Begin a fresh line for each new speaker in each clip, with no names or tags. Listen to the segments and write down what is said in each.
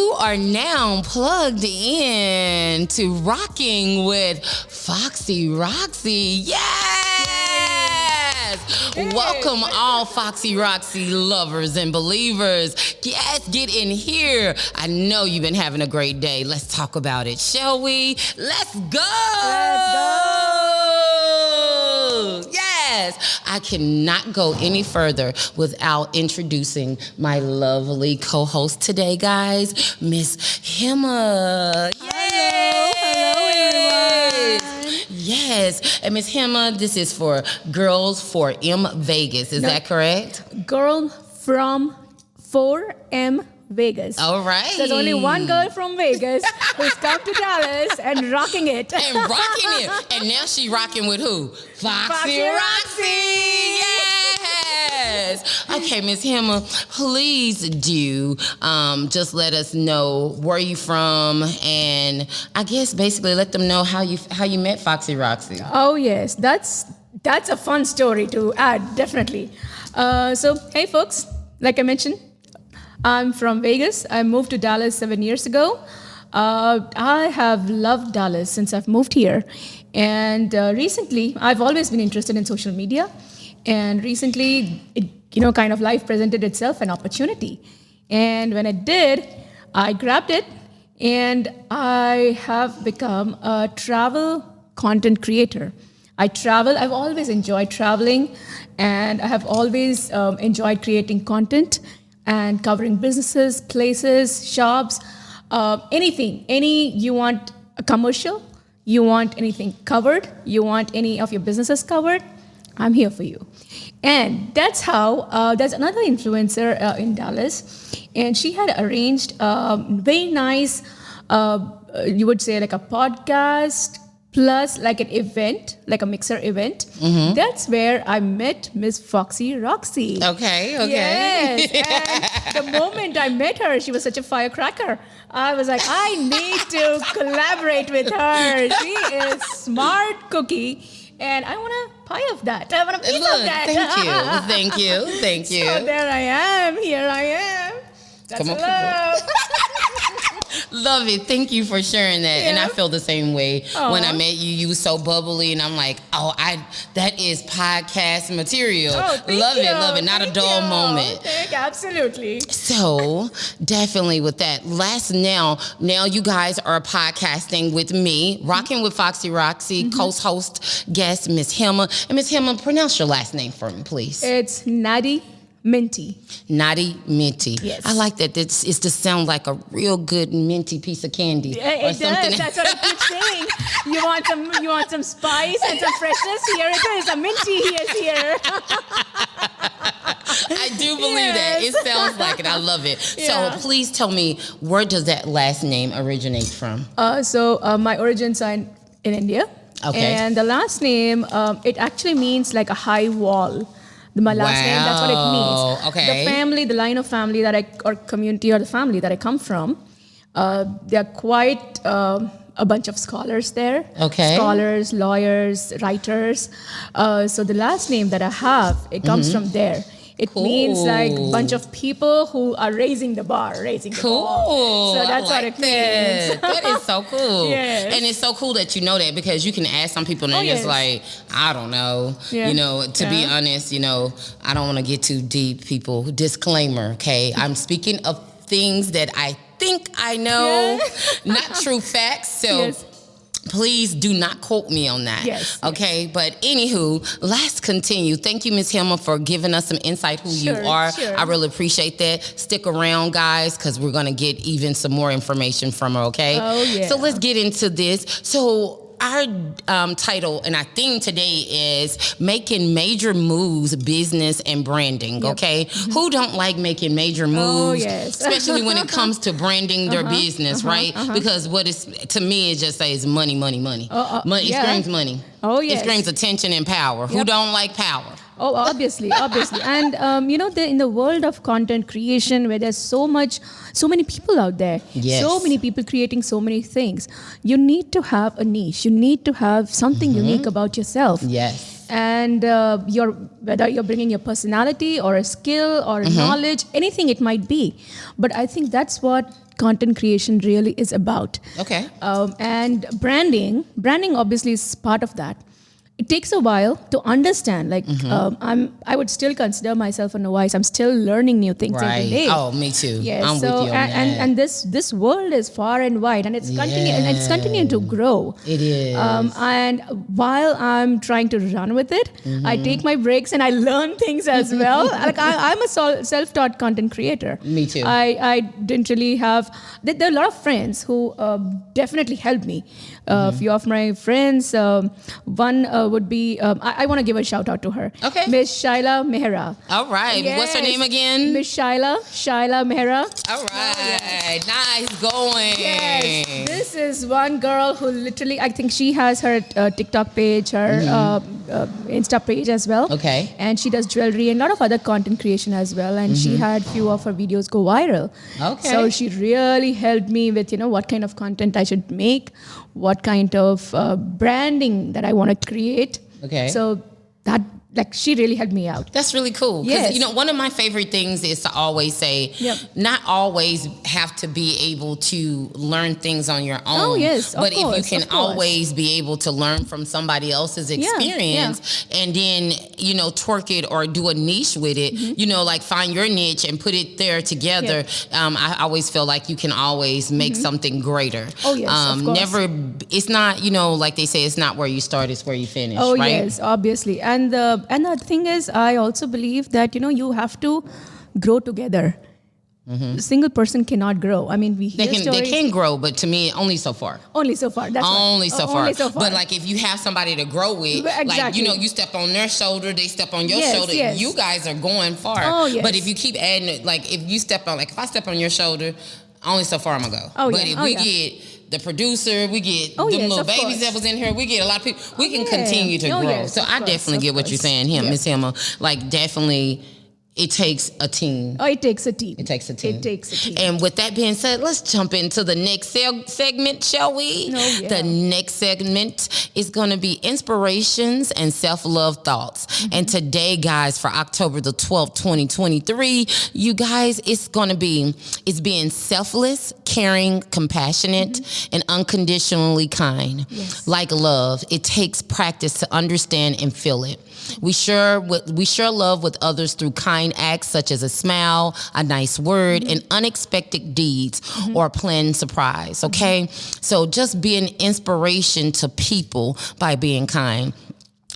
You are now plugged in to Rocking with Foxy Roxy. Yes! Welcome all Foxy Roxy lovers and believers. Yes, get in here. I know you've been having a great day. Let's talk about it, shall we? Let's go!
Let's go!
Yes! I cannot go any further without introducing my lovely co-host today, guys, Miss Hima.
Hello, everyone.
Yes, and Miss Hima, this is for Girl4mVegas. Is that correct?
Girl from 4M Vegas.
All right.
There's only one girl from Vegas who's come to Dallas and rocking it.
And rocking it. And now she rocking with who? Foxy Roxy. Yes. Okay, Miss Hima, please do just let us know where you from, and I guess basically let them know how you met Foxy Roxy.
Oh yes, that's a fun story to add, definitely. So hey folks, like I mentioned, I'm from Vegas. I moved to Dallas 7 years ago. I have loved Dallas since I've moved here. And recently, I've always been interested in social media. And recently, kind of life presented itself an opportunity. And when it did, I grabbed it. And I have become a travel content creator. I've always enjoyed traveling. And I have always enjoyed creating content and covering businesses, places, shops, anything. You want a commercial, you want anything covered, you want any of your businesses covered, I'm here for you. And that's how, there's another influencer in Dallas, and she had arranged very nice, you would say like a podcast, plus like an event, like a mixer event. Mm-hmm. That's where I met Miss Foxy Roxy.
Okay.
Yes. And the moment I met her, she was such a firecracker. I was like, I need to collaborate with her. She is smart cookie. And I want a pie of that. I want a piece of that.
Thank you.
So there I am. Here I am. That's love.
Love it. Thank you for sharing that. Yeah. And I feel the same way. Aww. When I met you. You were so bubbly, and I'm like, that is podcast material. Love it. Not a dull moment.
Absolutely.
So definitely with that. Now you guys are podcasting with me, Rocking with Foxy Roxy, co-host guest Miss Hima. And Miss Hima, pronounce your last name for me, please.
It's Nadiminti.
Nadiminti.
Yes.
I like that. It just sounds like a real good minty piece of candy.
It does. That's what I keep saying. You want some spice and some freshness? Here it is. A minty is here.
I do believe that. It sounds like it. I love it. Yeah. So please tell me, where does that last name originate from?
So my origins are in India.
Okay.
And the last name, it actually means like a high wall. My last name, that's what it means.
Okay.
The line of family or community or the family that I come from, they're quite a bunch of scholars there.
Okay.
Scholars, lawyers, writers. So the last name that I have, it comes from there. It means like a bunch of people who are raising the bar, the bar. So that's what it means.
That is so cool.
Yes.
And it's so cool that you know that, because you can ask some people and it's like, I don't know.
Yeah.
To be honest, I don't want to get too deep, people. Disclaimer, okay? I'm speaking of things that I think I know, not true facts. So please do not quote me on that.
Yes.
Okay. Yes. But anywho, let's continue. Thank you, Ms. Hima, for giving us some insight who you are. Sure. I really appreciate that. Stick around, guys, because we're going to get even some more information from her. Okay.
Oh, yeah.
So let's get into this. So our title and our theme today is making major moves, business and branding. Yep. Okay. Mm-hmm. Who don't like making major moves?
Oh, yes.
Especially when it comes to branding their business, right? Because to me, it just says money. Money. It screams money.
Oh, yes.
It screams attention and power. Yep. Who don't like power?
Oh, obviously. And, in the world of content creation, where there's so many people out there, so many people creating so many things, you need to have a niche. You need to have something unique about yourself.
Yes.
And whether you're bringing your personality or a skill or knowledge, anything it might be. But I think that's what content creation really is about.
Okay.
And branding obviously is part of that. It takes a while to understand. Like I would still consider myself a novice. I'm still learning new things every day.
Oh, me too.
Yes.
I'm
So
with you on that.
and this world is far and wide, and it's continuing to grow.
It is.
And while I'm trying to run with it, I take my breaks and I learn things as well. Like I'm a self-taught content creator.
Me too.
I didn't really have. There are a lot of friends who definitely helped me. A few of my friends. One would be. I want to give a shout out to her.
Okay.
Miss Shaila Mehra.
All right.
Yes.
What's her name again?
Miss Shaila Mehra.
All right. Nice going.
Yes. This is one girl who literally, I think she has her TikTok page, her Insta page as well.
Okay.
And she does jewelry and a lot of other content creation as well. And she had few of her videos go viral.
Okay.
So she really helped me with, what kind of content I should make, what kind of branding that I want to create.
Okay.
So that, she really helped me out.
That's really cool.
Yes.
Because, one of my favorite things is to always say, not always have to be able to learn things on your own.
Oh, yes, of
But
course,
if you can always be able to learn from somebody else's experience and then, twerk it or do a niche with it, like find your niche and put it there together. I always feel like you can always make something greater.
Oh, yes, of course.
It's not, like they say, it's not where you start, it's where you finish,
Oh,
right?
yes, obviously. And the thing is, I also believe that, you have to grow together. A single person cannot grow. I mean, we hear stories.
They can grow, but to me, only so far.
Only so far. That's
only
right.
so far.
Only so far.
But like if you have somebody to grow with,
exactly.
like you step on their shoulder, they step on your shoulder.
Yes.
You guys are going far.
Oh, yes.
But if you keep adding, like if you step on, like if I step on your shoulder, only so far I'm gonna go.
Oh,
but
yeah.
if we get the producer, we get them
yes,
little
of
babies
course.
that was in here. We get a lot of people. We can continue to grow.
Yes,
so I definitely get what you're saying, Miss Hima. Like definitely. It takes a team.
Oh, it takes a team.
It takes a team.
It takes a team.
And with that being said, let's jump into the next segment, shall we?
Oh, yeah.
The next segment is going to be inspirations and self-love thoughts. And today, guys, for October the 12th, 2023, you guys, it's being selfless, caring, compassionate, and unconditionally kind.
Yes.
Like love, it takes practice to understand and feel it. We share love with others through kind acts such as a smile, a nice word, and unexpected deeds or a planned surprise, okay? So just be an inspiration to people by being kind.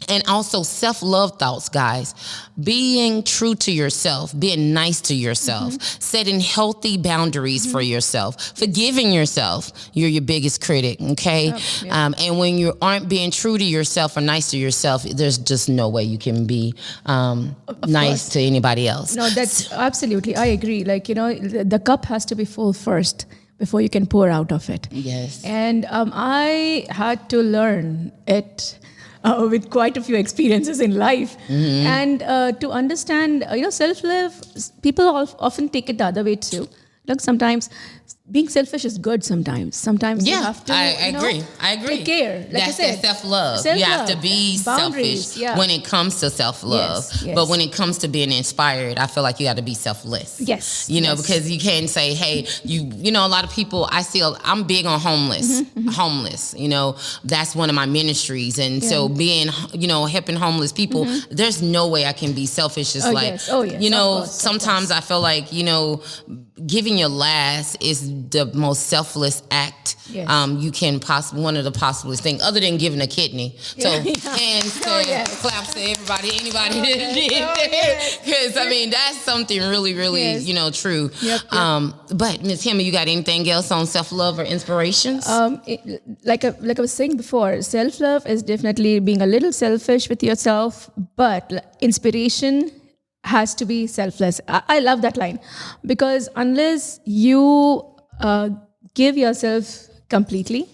And also self-love thoughts, guys. Being true to yourself, being nice to yourself, setting healthy boundaries for yourself, forgiving yourself. You're your biggest critic, okay? And when you aren't being true to yourself or nice to yourself, there's just no way you can be nice to anybody else.
No, that's absolutely, I agree. Like, the cup has to be full first before you can pour out of it.
Yes.
And I had to learn it with quite a few experiences in life. And to understand, self-love, people often take it the other way too. Look, sometimes being selfish is good sometimes. Sometimes you have to,
I agree.
take care. Like
That's
I said,
self-love. You have to be
boundaries,
selfish when it comes to self-love.
Yes.
But when it comes to being inspired, I feel like you got to be selfless.
Yes.
Because you can't say, hey, a lot of people, I'm big on homeless. Homeless, that's one of my ministries. And so being, helping homeless people, there's no way I can be selfish. It's sometimes I feel like, giving your last is the most selfless act you can one of the possiblest things, other than giving a kidney. So hands to claps to anybody that did that. Because that's something really, really, true.
Yep.
But Ms. Hima, you got anything else on self-love or inspirations?
Like I was saying before, self-love is definitely being a little selfish with yourself, but inspiration has to be selfless. I love that line, because unless you give yourself completely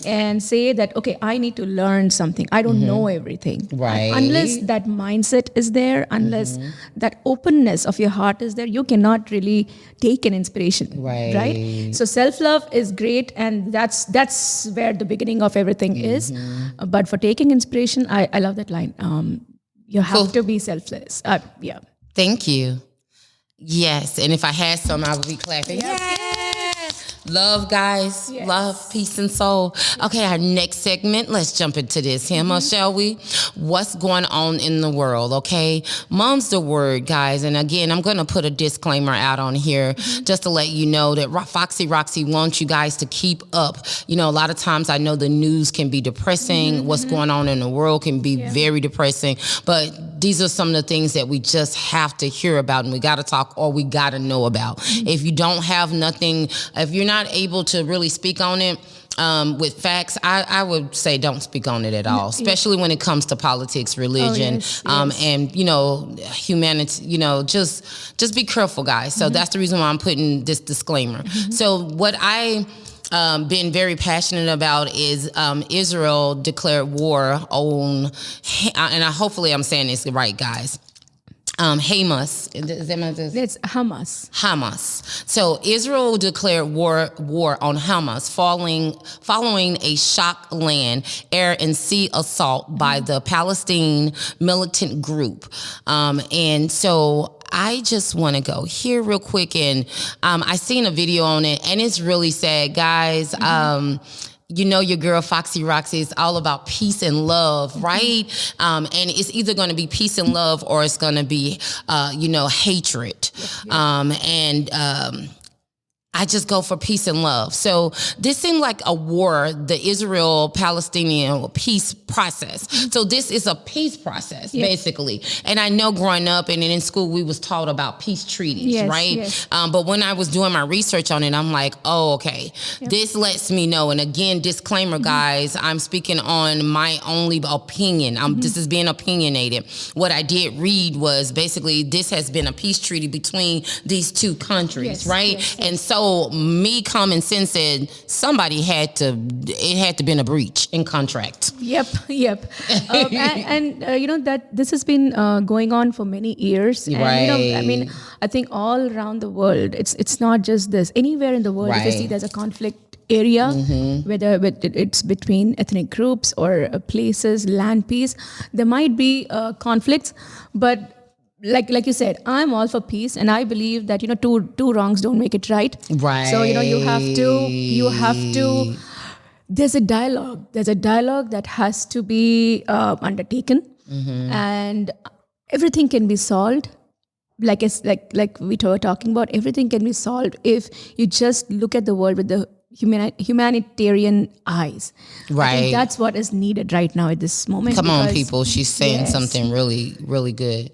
and say that, okay, I need to learn something. I don't know everything.
Right.
Unless that mindset is there, unless that openness of your heart is there, you cannot really take an inspiration. Right? So self-love is great, and that's where the beginning of everything is. But for taking inspiration, I love that line. You have to be selfless.
Thank you. Yes, and if I had some, I would be clapping. Yes. Love, guys.
Yes.
Love, peace, and soul. Okay, our next segment. Let's jump into this, Hima, shall we? What's going on in the world, okay? Mom's the word, guys. And again, I'm going to put a disclaimer out on here just to let you know that Foxy Roxy wants you guys to keep up. You know, a lot of times I know the news can be depressing. What's going on in the world can be very depressing. But these are some of the things that we just have to hear about and we got to talk or we got to know about. If you don't have nothing, if you're not able to really speak on it with facts, I would say don't speak on it at all, especially when it comes to politics, religion, and, you know, humanity, you know, just be careful, guys. So that's the reason why I'm putting this disclaimer. So what I been very passionate about is Israel declared war on, and hopefully I'm saying this right, guys. Hamas.
It's Hamas.
Hamas. So Israel declared war on Hamas following a shock land, air, and sea assault by the Palestine militant group. And so I just want to go here real quick, and I seen a video on it, and it's really sad, guys. You know your girl Foxy Roxy is all about peace and love, right? And it's either going to be peace and love or it's going to be, you know, hatred. I just go for peace and love. So this seemed like a war, the Israel-Palestinian peace process. So this is a peace process, basically. And I know growing up and in school, we was taught about peace treaties, right? Yes. But when I was doing my research on it, I'm like, oh, okay. This lets me know. And again, disclaimer, guys, I'm speaking on my only opinion. This is being opinionated. What I did read was basically this has been a peace treaty between these two countries, right? And so me common sense said somebody had to been a breach in contract.
Yep. And you know that this has been going on for many years. And,
right.
You know, I mean, I think all around the world, it's not just this. Anywhere in the world, if you see there's a conflict area, whether it's between ethnic groups or places, land peace, there might be conflicts, but like you said, I'm all for peace, and I believe that, you know, two wrongs don't make it right.
Right.
So, you know, you have to. There's a dialogue that has to be undertaken, and everything can be solved. Like we were talking about, everything can be solved if you just look at the world with the humanitarian eyes.
Right.
I think that's what is needed right now at this moment.
Come on, people. She's saying something really, really good.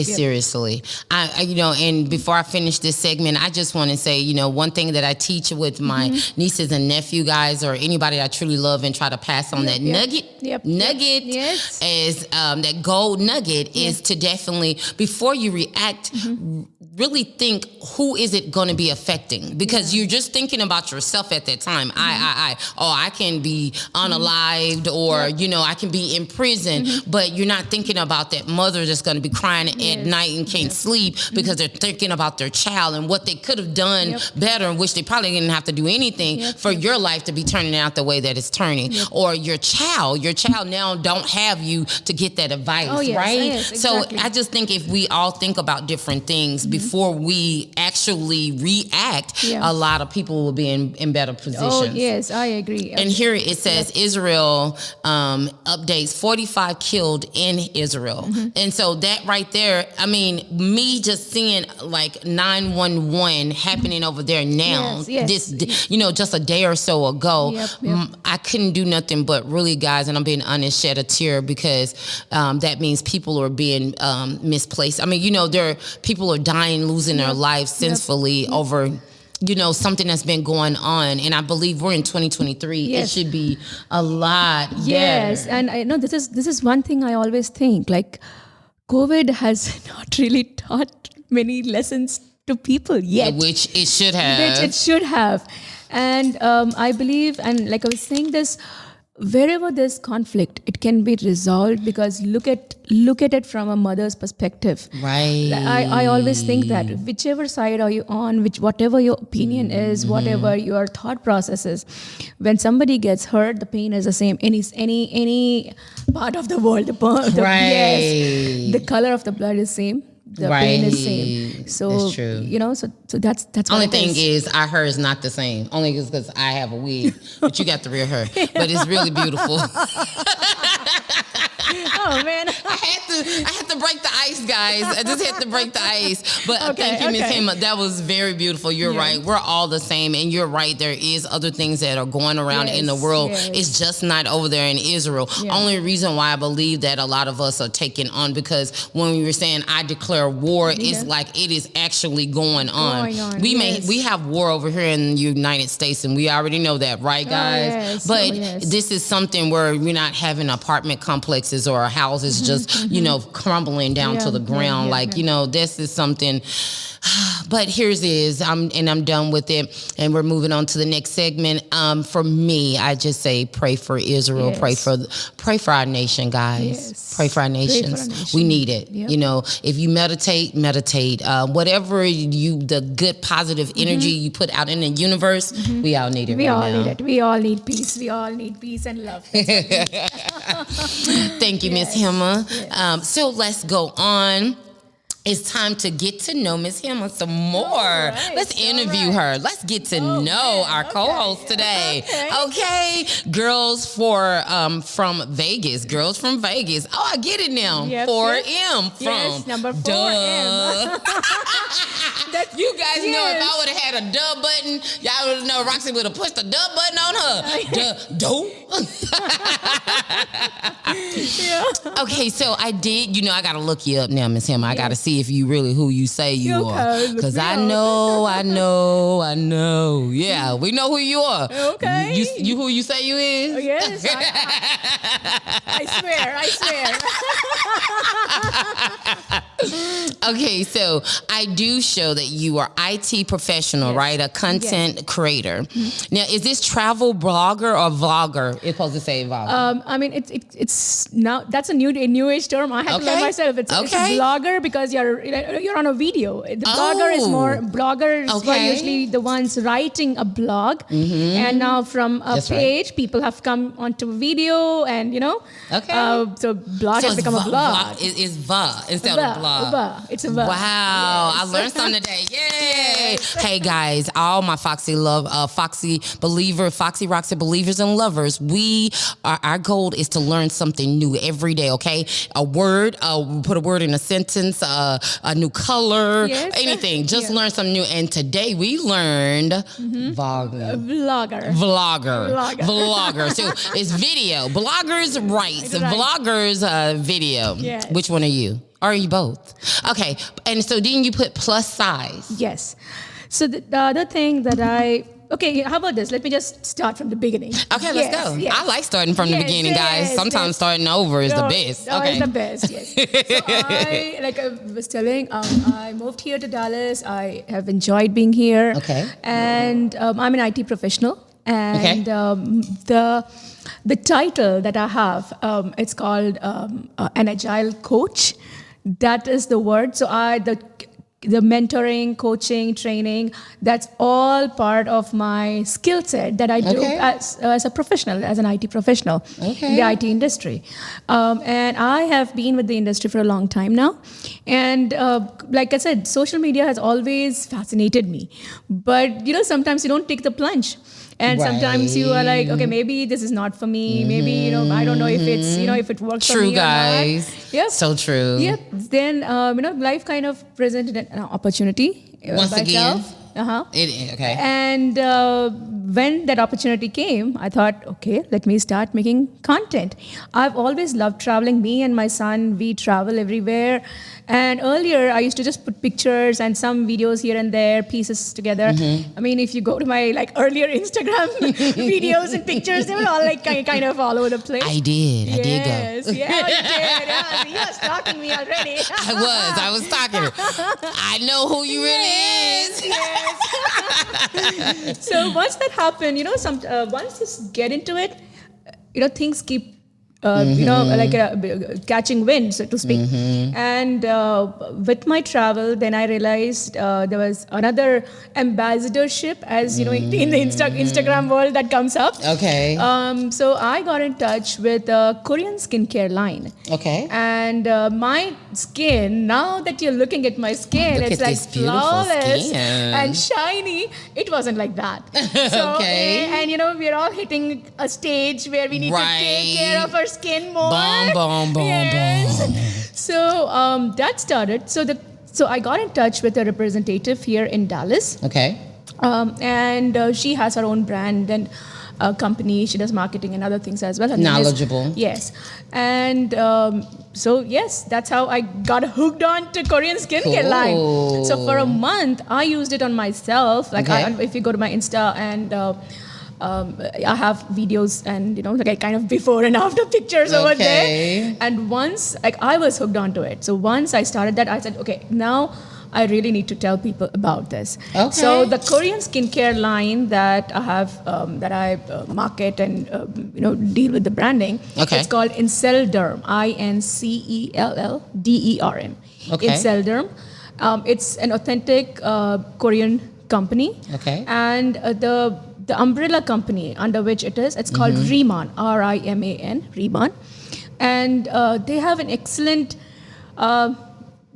Seriously. I you know, and before I finish this segment, I just want to say, you know, one thing that I teach with my nieces and nephew guys, or anybody I truly love and try to pass on that nugget is that gold nugget is to definitely, before you react, really think, who is it going to be affecting? Because you're just thinking about yourself at that time. I can be unalived, or, you know, I can be in prison, but you're not thinking about that mother that's going to be crying at night and can't sleep because they're thinking about their child and what they could have done better, in which they probably didn't have to do anything for your life to be turning out the way that it's turning. Or your child now don't have you to get that advice, right?
Yes, exactly.
So I just think if we all think about different things before we actually react, a lot of people will be in better positions.
Oh, yes, I agree.
And here it says Israel updates 45 killed in Israel. And so that right there, I mean, me just seeing like 911 happening over there now, this, you know, just a day or so ago, I couldn't do nothing but really, guys, and I'm being honest, shed a tear, because that means people are being misplaced. I mean, you know, people are dying, losing their lives sinfully over, you know, something that's been going on. And I believe we're in 2023. It should be a lot better.
And I know this is one thing I always think, like, COVID has not really taught many lessons to people yet.
Which it should have. And I believe, and like I was saying this, wherever there's conflict, it can be resolved, because look at it from a mother's perspective. Right.
I always think that whichever side are you on, whatever your opinion is, whatever your thought process is, when somebody gets hurt, the pain is the same. Any part of the world, the color of the blood is same. the pain is same. So
that's true.
So that's
Only thing is our hair is not the same. Only because I have a wig, but you got the real hair. But it's really beautiful.
Oh man,
I had to break the ice, guys. I just had to break the ice. But thank you, Miss Hima. That was very beautiful. You're right. We're all the same, and you're right. There is other things that are going around in the world. It's just not over there in Israel. Only reason why I believe that a lot of us are taking on, because when we were saying I declare war, it's like it is actually going on. We have war over here in the United States, and we already know that, right, guys? But this is something where we're not having apartment complexes or houses just crumbling down to the ground. This is something. But here's is I'm done with it, and we're moving on to the next segment. For me, I just say pray for Israel, pray for our nation, guys. Pray for our nations. We need it. If you meditate. Whatever the good positive energy you put out in the universe, we all need it.
We all need it. We all need peace. We all need peace and love.
Thank you, Miss Hima. So let's go on. It's time to get to know Miss Hima some more. Let's interview her. Let's get to know our co-host today. Okay. Girls from Vegas. Girls from Vegas. Oh, I get it now. 4M from.
Yes, number 4M.
You guys know if I would have had a dub button, y'all would have known Roxy would have pushed the dub button on her. Okay, so I did, I got to look you up now, Miss Hima. I got to see if you really who you say you are. Because I know. Yeah, we know who you are.
Okay.
You who you say you is?
Oh, yes. I swear.
Okay, so I do show that you are IT professional, right? A content creator. Now, is this travel blogger or vlogger? It's supposed to say vlogger.
I mean, it's now that's a new age term. I had to learn myself. It's a blogger because you're on a video. The bloggers were usually the ones writing a blog, and now from a page, people have come onto video, and so blog has become a blog.
It's va instead of blog.
It's a va.
Wow, I learned something today. Yay! Hey guys, all my Foxy Roxy believers and lovers, our goal is to learn something new every day. Okay, a word, put a word in a sentence, a new color, anything. Just learn something new. And today we learned vlogger. So it's video. Bloggers writes. Vloggers video.
Yes.
Which one are you? Or are you both? Okay. And so then you put plus size.
Yes. So the other thing that how about this? Let me just start from the beginning.
Okay, let's go. Yes. I like starting from the beginning, guys. Sometimes starting over is the best.
It's the best, yes. So like I was telling, I moved here to Dallas. I have enjoyed being here.
Okay.
And I'm an IT professional. And the title that I have, it's called an agile coach. That is the word. So the mentoring, coaching, training, that's all part of my skill set that I do as a professional, as an IT professional in the IT industry. And I have been with the industry for a long time now. And like I said, social media has always fascinated me. But, sometimes you don't take the plunge. And sometimes you are like, okay, maybe this is not for me. Maybe, I don't know if it's, if it works for me.
True, guys.
Yep.
So true.
Yep. Then, life kind of presented an opportunity.
Once again.
And when that opportunity came, I thought, okay, let me start making content. I've always loved traveling. Me and my son, we travel everywhere. And earlier, I used to just put pictures and some videos here and there, pieces together. I mean, if you go to my earlier Instagram videos and pictures, they were all kind of all over the place.
I did go.
Yes, you did. Yeah, you were stalking me already.
I was stalking her. I know who you really is.
So once that happened, once you get into it, things keep catching wind, so to speak. And with my travel, then I realized there was another ambassadorship, as you know, in the Instagram world that comes up.
Okay.
So I got in touch with a Korean skincare line.
Okay.
And my skin, now that you're looking at my skin,
Look
it's
at
like
this beautiful
flawless
skin.
and shiny. It wasn't like that. So,
Okay.
And we're all hitting a stage where we need to take care of our skin more.
Boom.
So that started. So I got in touch with a representative here in Dallas.
Okay.
And she has her own brand and company. She does marketing and other things as well. Her name is-
Knowledgeable.
Yes. And so, yes, that's how I got hooked on to Korean skincare line. So for a month, I used it on myself. Like if you go to my Insta and I have videos and, like kind of before and after pictures over there. And once, like I was hooked onto it. So once I started that, I said, okay, now I really need to tell people about this.
Okay.
So the Korean skincare line that I have, that I market and deal with the branding, it's called Incelderm, INCELLDERM.
Okay.
Incelderm. It's an authentic Korean company.
Okay.
And the umbrella company under which it is, it's called Riman, RIMAN, Riman. And they have an excellent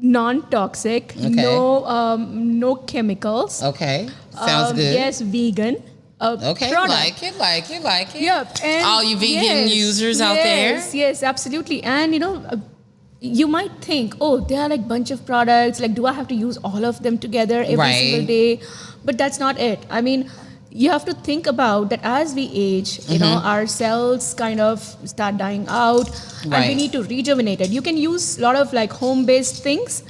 non-toxic, no chemicals.
Okay. Sounds good.
Yes, vegan.
Okay,
product.
like it.
Yep. And
all you vegan users out there.
Yes, absolutely. And you might think, oh, there are like bunch of products. Like, do I have to use all of them together every single day? But that's not it. I mean, you have to think about that as we age, our cells kind of start dying out, and we need to rejuvenate it. You can use a lot of like home-based things,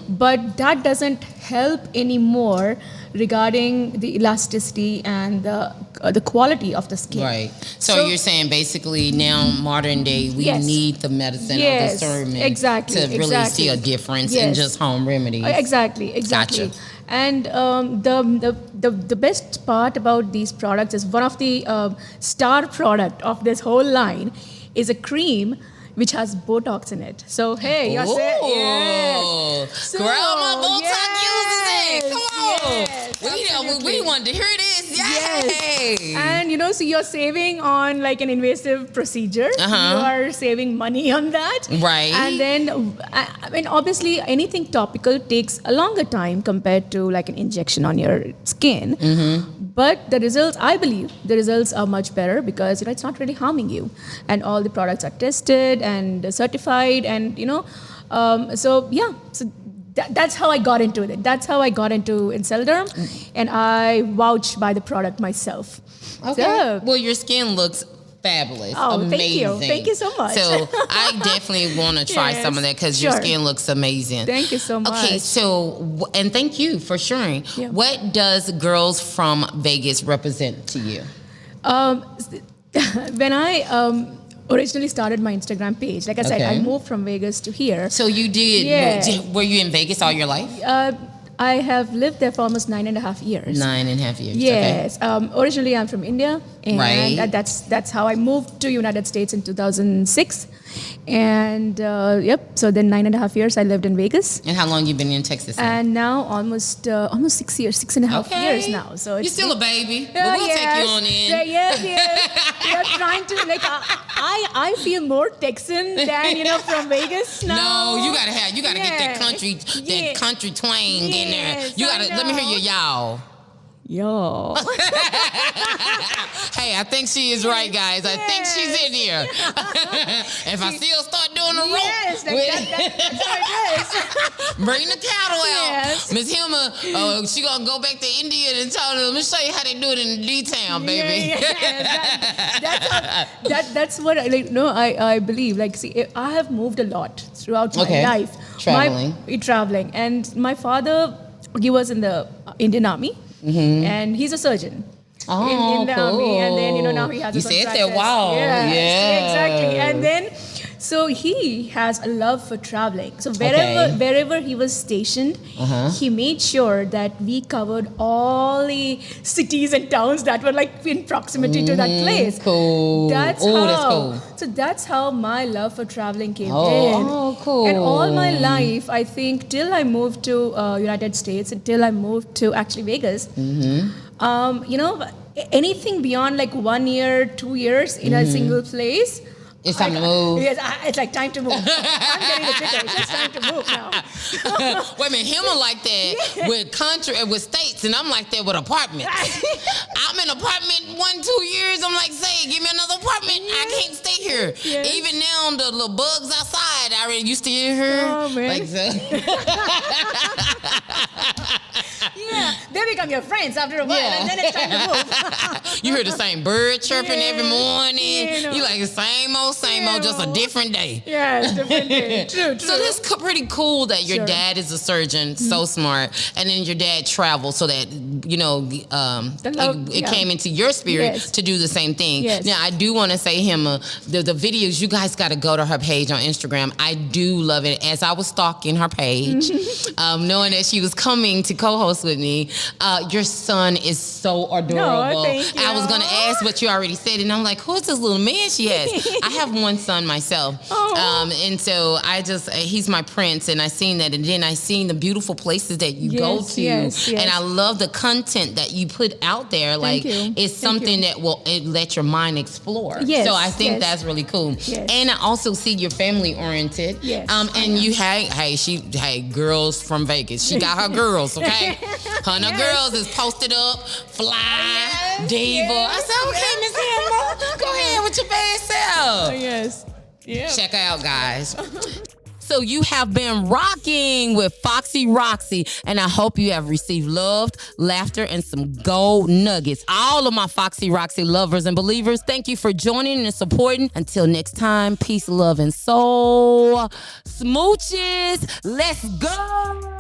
but that doesn't help anymore regarding the elasticity and the quality of the skin.
Right. So you're saying basically now modern day we need the medicine or the sermon to really see a difference in just home remedies.
Exactly.
Gotcha.
And the best part about these products is one of the star product of this whole line is a cream which has Botox in it. So hey, you're saying yes.
Girl, my Botox uses it. Come on.
Yes,
we wanted to hear this. Yay.
Yes. And so you're saving on like an invasive procedure. You are saving money on that.
Right.
And then, I mean, obviously anything topical takes a longer time compared to like an injection on your skin. But the results, I believe, are much better because it's not really harming you, and all the products are tested and certified, and so that's how I got into it. That's how I got into Incelderm, and I vouch by the product myself.
Okay.
So,
well, your skin looks fabulous.
Oh,
amazing.
Thank you so much.
So I definitely want to try some of that because your skin looks amazing.
Thank you so much.
Okay, so, and thank you for sharing. Yeah. What does Girls from Vegas represent to you?
When I originally started my Instagram page, like I said, I moved from Vegas to here.
So you did, were you in Vegas all your life?
I have lived there for almost 9.5 years.
9.5 years.
Yes. Okay. Originally, I'm from India, and that's how I moved to United States in 2006. And so then 9.5 years I lived in Vegas.
And how long you been in Texas now?
And now almost 6 years, 6.5 years now. So
you're still a baby, but we'll take you on in.
Yes. We're trying to I feel more Texan than from Vegas now.
No, you gotta get that country twang in there. You gotta let me hear your y'all.
Yo.
Hey, I think she is right, guys. I think she's in here. If I still start doing the rope,
that's what it is.
Bring the cattle out.
Yes.
Miss Hima, she gonna go back to India and tell them, let me show you how they do it in D-Town, baby.
That's what I believe. Like, see, I have moved a lot throughout my life. Traveling. And my father, he was in the Indian Army. And he's a surgeon in the army, and then now he has.
You said that, wow,
exactly. And then So he has a love for traveling. So
Okay.
wherever he was stationed, he made sure that we covered all the cities and towns that were like in proximity to that place.
Cool.
That's
Ooh,
how.
that's cool.
So that's how my love for traveling came in.
Oh, cool.
And all my life, I think, till I moved to United States, until I moved to actually Vegas, anything beyond like 1 year, 2 years in a single place.
It's time to move.
Yes, it's like time to move. I'm getting the picture. It's just time to move now.
Wait a minute, him are like that with states, and I'm like that with apartments. I'm in apartment 1-2 years. I'm like, say, give me another apartment. I can't stay here.
Yes.
Even now, the little bugs outside, I already used to hear her.
Oh, man.
Like so.
Yeah, they become your friends after a while, and then it's time to move.
You hear the same bird chirping every morning.
Yeah,
You like the same old, just a different day.
Yes, definitely. True.
So that's pretty cool that your dad is a surgeon, so smart, and then your dad traveled so that it came into your spirit to do the same thing.
Yes.
Now I do want to say, Hima, the videos, you guys got to go to her page on Instagram. I do love it. As I was stalking her page, knowing that she was coming to co-host with me, your son is so adorable.
thank you.
I was gonna ask, but you already said it, and I'm like, who's this little man she has? I have one son myself, and so he's my prince, and I seen that, and then I seen the beautiful places that you go to, and I love the content that you put out there. Like it's something that will let your mind explore.
Yes,
so I think that's really cool.
Yes.
And I also see you're family oriented.
Yes,
and you girls from Vegas. She got her girls, okay? Her girls is posted up, fly, diva. I said, okay, Miss Hima, go ahead with your bad self.
Yes. Yeah.
Check her out, guys. So you have been rocking with Foxy Roxy, and I hope you have received love, laughter, and some gold nuggets. All of my Foxy Roxy lovers and believers, thank you for joining and supporting. Until next time, peace, love, and soul. Smooches, let's go.